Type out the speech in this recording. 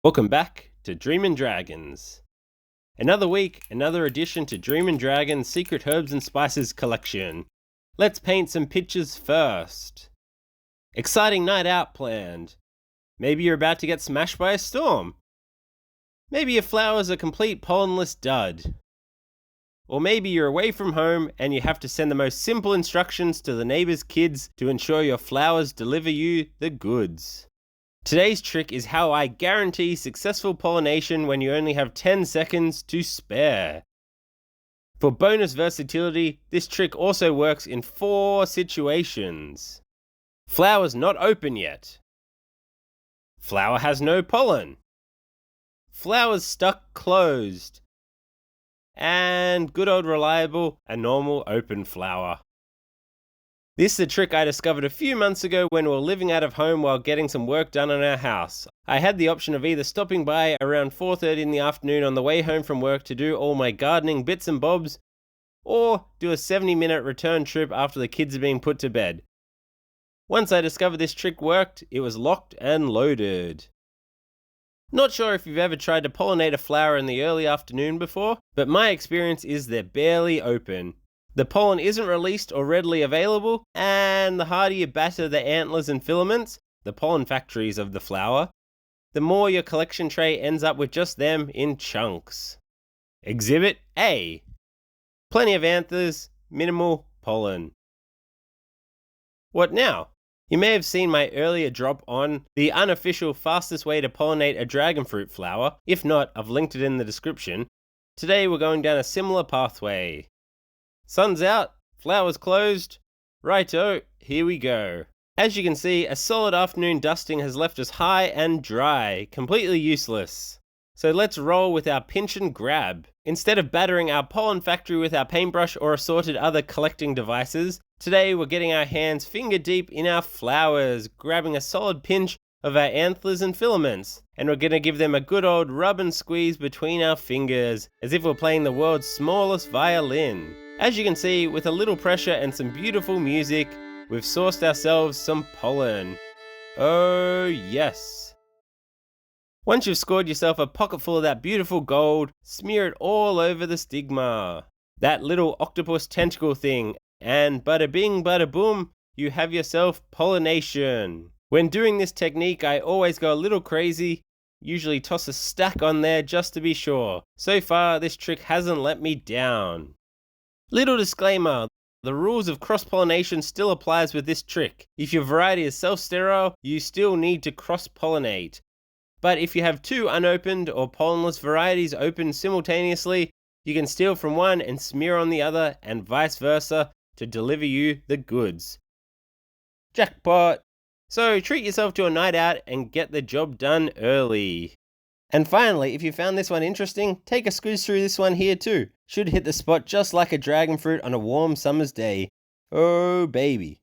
Welcome back to Dreamin' Dragons. Another week, another addition to Dreamin' Dragons' Secret Herbs and Spices collection. Let's paint some pictures first. Exciting night out planned. Maybe you're about to get smashed by a storm. Maybe your flower's a complete pollenless dud. Or maybe you're away from home and you have to send the most simple instructions to the neighbor's kids to ensure your flowers deliver you the goods. Today's trick is how I guarantee successful pollination when you only have 10 seconds to spare. For bonus versatility, this trick also works in 4 situations. Flower's not open yet. Flower has no pollen. Flower's stuck closed. And good old reliable, a normal open flower. This is a trick I discovered a few months ago when we were living out of home while getting some work done on our house. I had the option of either stopping by around 4:30 in the afternoon on the way home from work to do all my gardening bits and bobs, or do a 70-minute return trip after the kids had been put to bed. Once I discovered this trick worked, it was locked and loaded. Not sure if you've ever tried to pollinate a flower in the early afternoon before, but my experience is they're barely open. The pollen isn't released or readily available, and the harder you batter the antlers and filaments, the pollen factories of the flower, the more your collection tray ends up with just them in chunks. Exhibit A. Plenty of anthers, minimal pollen. What now? You may have seen my earlier drop on the unofficial fastest way to pollinate a dragonfruit flower. If not, I've linked it in the description. Today we're going down a similar pathway. Sun's out, flowers closed. Righto, here we go. As you can see, a solid afternoon dusting has left us high and dry, completely useless. So let's roll with our pinch and grab. Instead of battering our pollen factory with our paintbrush or assorted other collecting devices, today we're getting our hands finger deep in our flowers, grabbing a solid pinch of our anthers and filaments, and we're going to give them a good old rub and squeeze between our fingers, as if we're playing the world's smallest violin. As you can see, with a little pressure and some beautiful music, we've sourced ourselves some pollen. Oh yes. Once you've scored yourself a pocketful of that beautiful gold, smear it all over the stigma. That little octopus tentacle thing, and bada bing bada boom, you have yourself pollination. When doing this technique, I always go a little crazy, usually toss a stack on there just to be sure. So far, this trick hasn't let me down. Little disclaimer, the rules of cross-pollination still applies with this trick. If your variety is self-sterile, you still need to cross-pollinate. But if you have 2 unopened or pollenless varieties open simultaneously, you can steal from one and smear on the other, and vice versa, to deliver you the goods. Jackpot! So treat yourself to a night out and get the job done early. And finally, if you found this one interesting, take a squeeze through this one here too. Should hit the spot just like a dragonfruit on a warm summer's day. Oh baby.